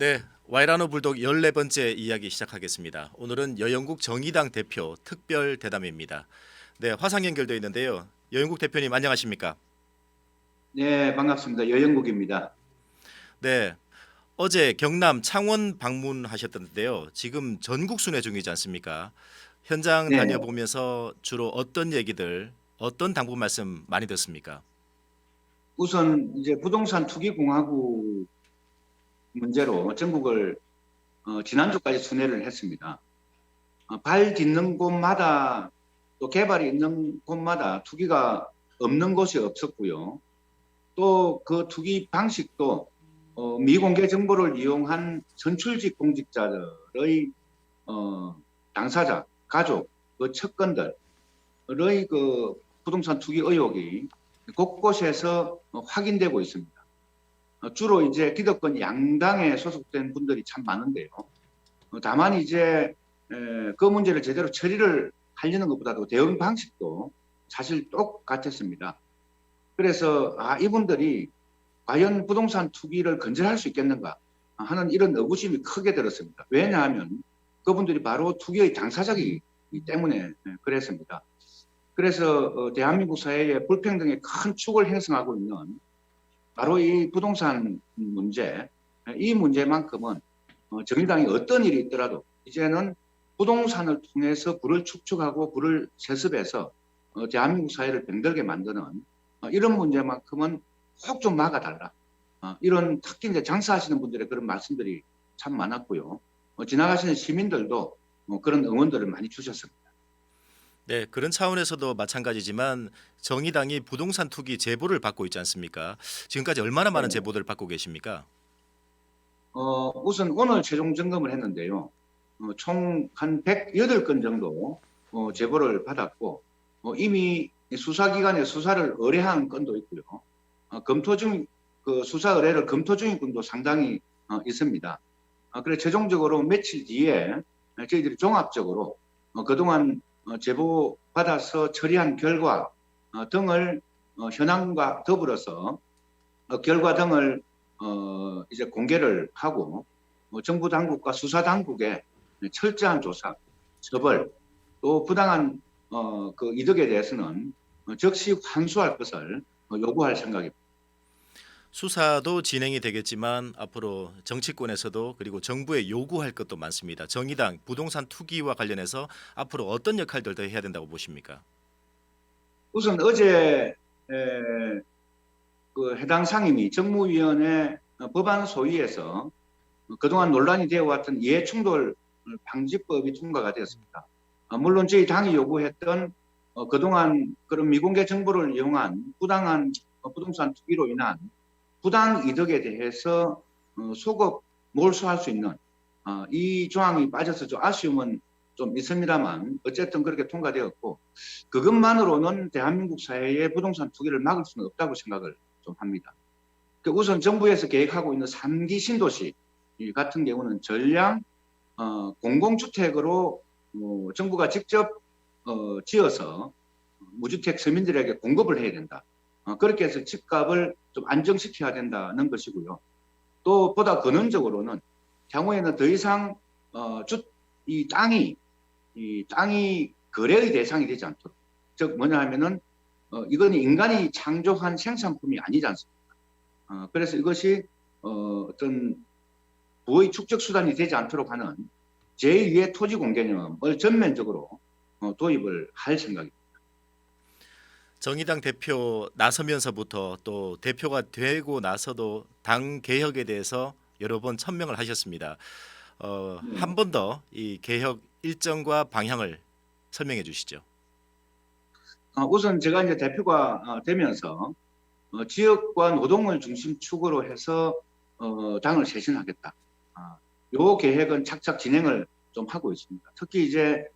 네, 와이라노 불독 14번째 이야기 시작하겠습니다. 오늘은 여영국 정의당 대표 특별 대담입니다. 네, 화상 연결되어 있는데요. 여영국 대표님 안녕하십니까? 네, 반갑습니다. 여영국입니다. 네, 어제 경남 창원 방문하셨던데요. 지금 전국 순회 중이지 않습니까? 현장 네, 다녀보면서 주로 어떤 얘기들, 어떤 당부 말씀 많이 듣습니까? 우선 이제 부동산 투기 공화국 문제로 전국을 지난주까지 순회를 했습니다. 발 딛는 곳마다 또 개발이 있는 곳마다 투기가 없는 곳이 없었고요. 또 그 투기 방식도 미공개 정보를 이용한 선출직 공직자들의 당사자, 가족, 그 측근들의 그 부동산 투기 의혹이 곳곳에서 확인되고 있습니다. 주로 이제 기득권 양당에 소속된 분들이 참 많은데요. 다만 이제 그 문제를 제대로 처리를 하려는 것보다도 대응 방식도 사실 똑같았습니다. 그래서 이분들이 과연 부동산 투기를 건절할 수 있겠는가 하는 이런 의구심이 크게 들었습니다. 왜냐하면 그분들이 바로 투기의 당사자이기 때문에 그랬습니다. 그래서 대한민국 사회의 불평등의 큰 축을 형성하고 있는 바로 이 부동산 문제, 이 문제만큼은 정의당이 어떤 일이 있더라도 이제는 부동산을 통해서 부를 축적하고 부를 세습해서 대한민국 사회를 병들게 만드는 이런 문제만큼은 꼭 좀 막아달라. 이런 특히 이제 장사하시는 분들의 그런 말씀들이 참 많았고요. 지나가시는 시민들도 그런 응원들을 많이 주셨습니다. 네, 그런 차원에서도 마찬가지지만 정의당이 부동산 투기 제보를 받고 있지 않습니까? 지금까지 얼마나 많은 네. 제보들을 받고 계십니까? 우선 오늘 최종 점검을 했는데요. 총 한 108건 정도 제보를 받았고 이미 수사기관에 수사를 의뢰한 건도 있고요. 검토 중, 그 수사 의뢰를 검토 중인 건도 상당히 있습니다. 그래서 최종적으로 며칠 뒤에 저희들이 종합적으로 그동안 제보 받아서 처리한 결과 등을 현황과 더불어서 결과 등을 이제 공개를 하고 정부 당국과 수사 당국의 철저한 조사, 처벌, 또 부당한 그 이득에 대해서는 즉시 환수할 것을 요구할 생각입니다. 수사도 진행이 되겠지만 앞으로 정치권에서도 그리고 정부에 요구할 것도 많습니다. 정의당 부동산 투기와 관련해서 앞으로 어떤 역할들 더 해야 된다고 보십니까? 우선 어제 그 해당 상임위 정무위원회 법안 소위에서 그동안 논란이 되어 왔던 이해충돌 방지법이 통과가 되었습니다. 물론 저희 당이 요구했던 그동안 그런 미공개 정보를 이용한 부당한 부동산 투기로 인한 부당 이득에 대해서 소급 몰수할 수 있는 이 조항이 빠져서 좀 아쉬움은 좀 있습니다만 어쨌든 그렇게 통과되었고 그것만으로는 대한민국 사회의 부동산 투기를 막을 수는 없다고 생각을 좀 합니다. 우선 정부에서 계획하고 있는 3기 신도시 같은 경우는 전량 공공주택으로 정부가 직접 지어서 무주택 서민들에게 공급을 해야 된다. 그렇게 해서 집값을 좀 안정시켜야 된다는 것이고요. 또 보다 근원적으로는 향후에는 더 이상 이 땅이 거래의 대상이 되지 않도록, 즉 뭐냐 하면은 이건 인간이 창조한 생산품이 아니지 않습니까? 그래서 이것이 어떤 부의 축적 수단이 되지 않도록 하는 제2의 토지 공개념을 전면적으로 도입을 할 생각입니다. 정의당 대표 나서면서부터 또 대표가 되고 나서도 당 개혁에 대해서 여러 번 천명을 하셨습니다. 네. 한 번 더 이 개혁 일정과 방향을 설명해 주시죠. 우선 제가 이제 대표가 되면서 지역과 노동을 중심축으로 해서 당을 쇄신하겠다. 요 계획은 착착 진행을 좀 하고 있습니다. 특히 이제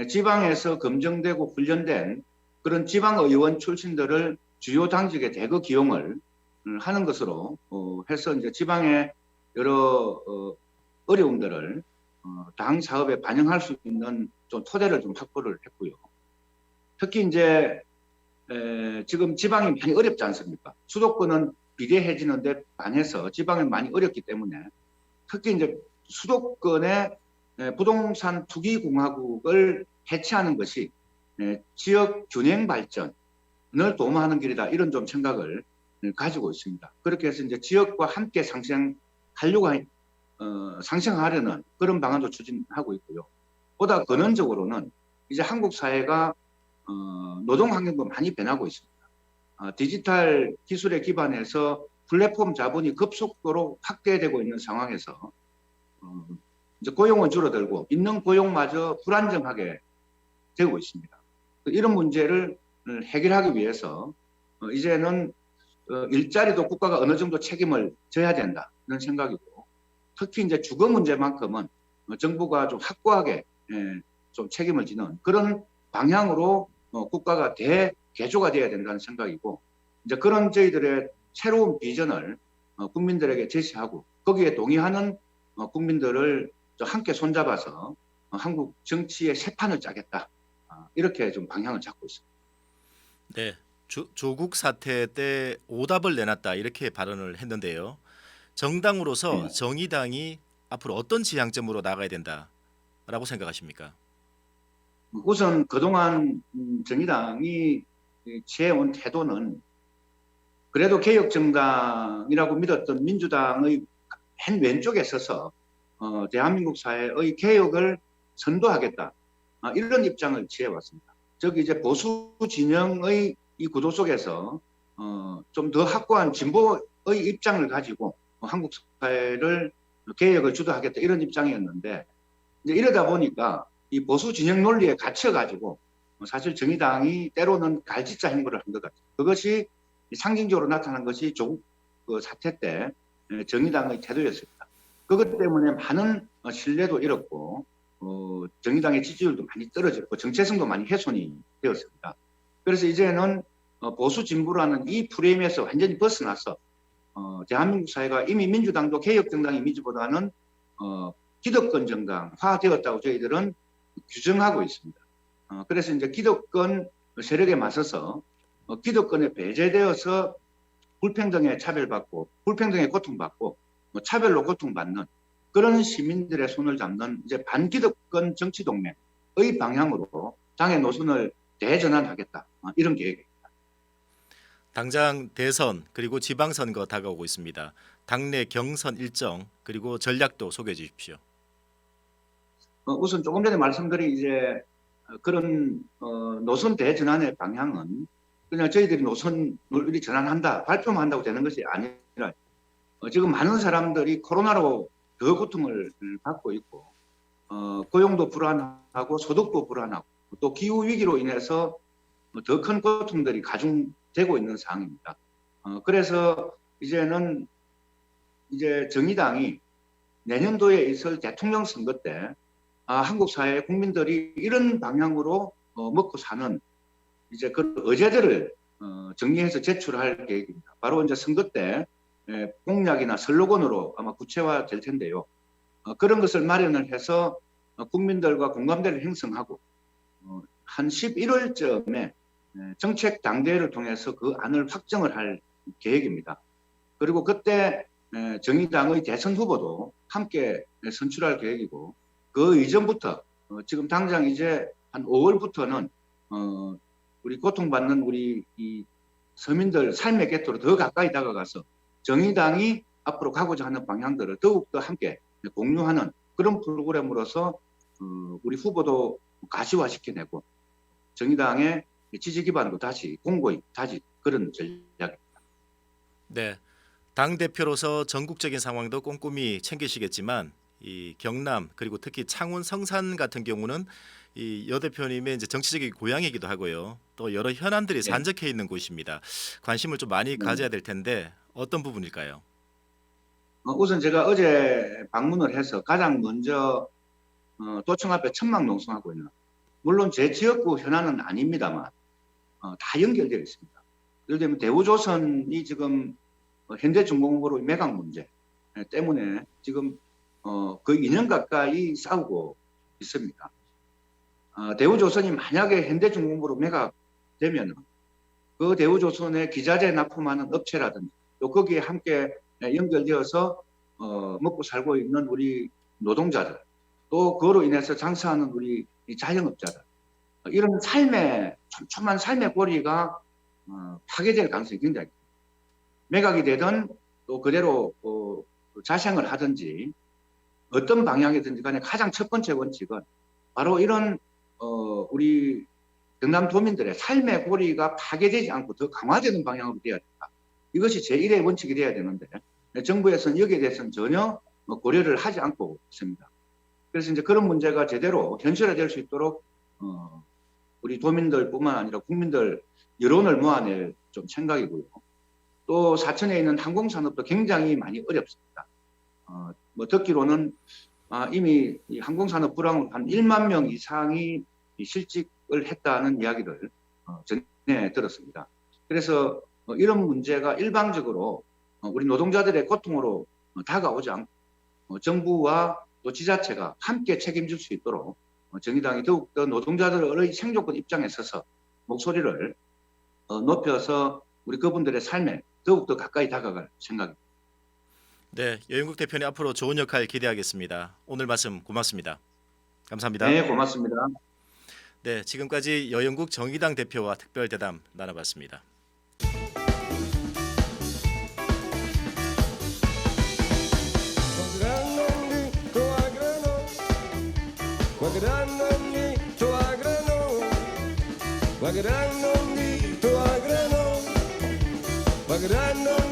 지방에서 검증되고 훈련된 그런 지방의원 출신들을 주요 당직에 대거 기용을 하는 것으로 해서 이제 지방의 여러 어려움들을 당 사업에 반영할 수 있는 좀 토대를 좀 확보를 했고요. 특히 이제 지금 지방이 많이 어렵지 않습니까? 수도권은 비례해지는데 반해서 지방이 많이 어렵기 때문에 특히 이제 수도권의 부동산 투기 공화국을 해체하는 것이 지역 균형 발전을 도모하는 길이다. 이런 좀 생각을 가지고 있습니다. 그렇게 해서 이제 지역과 함께 상생하려는 그런 방안도 추진하고 있고요. 보다 근원적으로는 이제 한국 사회가 노동 환경도 많이 변하고 있습니다. 디지털 기술에 기반해서 플랫폼 자본이 급속도로 확대되고 있는 상황에서 이제 고용은 줄어들고 있는 고용마저 불안정하게 되고 있습니다. 이런 문제를 해결하기 위해서 이제는 일자리도 국가가 어느 정도 책임을 져야 된다 이런 생각이고, 특히 이제 주거 문제만큼은 정부가 좀 확고하게 좀 책임을 지는 그런 방향으로 국가가 대개조가 되어야 된다는 생각이고, 이제 그런 저희들의 새로운 비전을 국민들에게 제시하고 거기에 동의하는 국민들을 함께 손잡아서 한국 정치의 새 판을 짜겠다. 이렇게 좀 방향을 잡고 있습니다. 네, 조국 사태 때 오답을 내놨다 이렇게 발언을 했는데요. 정당으로서 정의당이 앞으로 어떤 지향점으로 나가야 된다라고 생각하십니까? 우선 그동안 정의당이 취해온 태도는 그래도 개혁정당이라고 믿었던 민주당의 맨 왼쪽에 서서 대한민국 사회의 개혁을 선도하겠다. 이런 입장을 취해왔습니다. 즉 이제 보수 진영의 이 구도 속에서 좀 더 확고한 진보의 입장을 가지고 한국 사회를 개혁을 주도하겠다 이런 입장이었는데, 이제 이러다 보니까 이 보수 진영 논리에 갇혀가지고 사실 정의당이 때로는 갈짓자 행보를 한 것 같아요. 그것이 상징적으로 나타난 것이 조국 사태 때 정의당의 태도였습니다. 그것 때문에 많은 신뢰도 잃었고 정의당의 지지율도 많이 떨어졌고 정체성도 많이 훼손이 되었습니다. 그래서 이제는 보수 진보라는 이 프레임에서 완전히 벗어나서 대한민국 사회가 이미 민주당도 개혁정당 이미지보다는 기득권 정당화 되었다고 저희들은 규정하고 있습니다. 그래서 이제 기득권 세력에 맞서서 기득권에 배제되어서 불평등에 차별받고 불평등에 고통받고 차별로 고통받는 그런 시민들의 손을 잡는 이제 반기득권 정치동맹의 방향으로 당의 노선을 대전환하겠다. 이런 계획입니다. 당장 대선 그리고 지방선거 다가오고 있습니다. 당내 경선 일정 그리고 전략도 소개해 주십시오. 우선 조금 전에 말씀드린 이제 그런 노선 대전환의 방향은 그냥 저희들이 노선을 전환한다, 발표만 한다고 되는 것이 아니라 지금 많은 사람들이 코로나로 더 고통을 받고 있고 고용도 불안하고 소득도 불안하고 또 기후 위기로 인해서 더 큰 고통들이 가중되고 있는 상황입니다. 그래서 이제는 이제 정의당이 내년도에 있을 대통령 선거 때 한국 사회 국민들이 이런 방향으로 먹고 사는 이제 그 의제들을 정리해서 제출할 계획입니다. 바로 이제 선거 때 공약이나 슬로건으로 아마 구체화될 텐데요. 그런 것을 마련을 해서 국민들과 공감대를 형성하고 한 11월쯤에 정책 당대회를 통해서 그 안을 확정을 할 계획입니다. 그리고 그때 정의당의 대선 후보도 함께 선출할 계획이고, 그 이전부터 지금 당장 이제 한 5월부터는 우리 고통받는 우리 이 서민들 삶의 곁으로 더 가까이 다가가서 정의당이 앞으로 가고자 하는 방향들을 더욱더 함께 공유하는 그런 프로그램으로서 우리 후보도 가시화시켜내고 정의당의 지지 기반도 다시 공고히 다지 그런 전략입니다. 네, 당 대표로서 전국적인 상황도 꼼꼼히 챙기시겠지만 이 경남 그리고 특히 창원 성산 같은 경우는 이 여 대표님의 이제 정치적인 고향이기도 하고요. 또 여러 현안들이 산적해 있는 곳입니다. 관심을 좀 많이 가져야 될 텐데 어떤 부분일까요? 우선 제가 어제 방문을 해서 가장 먼저 도청 앞에 천막 농성하고 있는, 물론 제 지역구 현안은 아닙니다만 다 연결되어 있습니다. 예를 들면 대우조선이 지금 현대중공업으로 매각 문제 때문에 지금 거의 2년 가까이 싸우고 있습니다. 대우조선이 만약에 현대중공업으로 매각되면 그 대우조선의 기자재 납품하는 업체라든지 또 거기에 함께 연결되어서 먹고 살고 있는 우리 노동자들, 또 그로 인해서 장사하는 우리 이 자영업자들, 이런 삶의 촘촘한 삶의 고리가 파괴될 가능성이 굉장히 큽니다. 매각이 되든 또 그대로 자생을 하든지 어떤 방향이든지 간에 가장 첫 번째 원칙은 바로 이런 우리 경남도민들의 삶의 고리가 파괴되지 않고 더 강화되는 방향으로 돼야 된다. 이것이 제1의 원칙이 돼야 되는데 정부에서는 여기에 대해서는 전혀 고려를 하지 않고 있습니다. 그래서 이제 그런 문제가 제대로 현실화될 수 있도록 우리 도민들뿐만 아니라 국민들 여론을 모아낼 좀 생각이고요. 또 사천에 있는 항공산업도 굉장히 많이 어렵습니다. 뭐 듣기로는 이미 이 항공산업 불황으로 한 1만 명 이상이 실직을 했다는 이야기를 전에 들었습니다. 그래서 이런 문제가 일방적으로 우리 노동자들의 고통으로 다가오지 않고 정부와 또 지자체가 함께 책임질 수 있도록 정의당이 더욱더 노동자들의 생존권 입장에 서서 목소리를 높여서 우리 그분들의 삶에 더욱더 가까이 다가갈 생각입니다. 네, 여영국 대표님 앞으로 좋은 역할 기대하겠습니다. 오늘 말씀 고맙습니다. 감사합니다. 네, 고맙습니다. 네, 지금까지 여영국 정의당 대표와 특별 대담 나눠봤습니다. Guagrano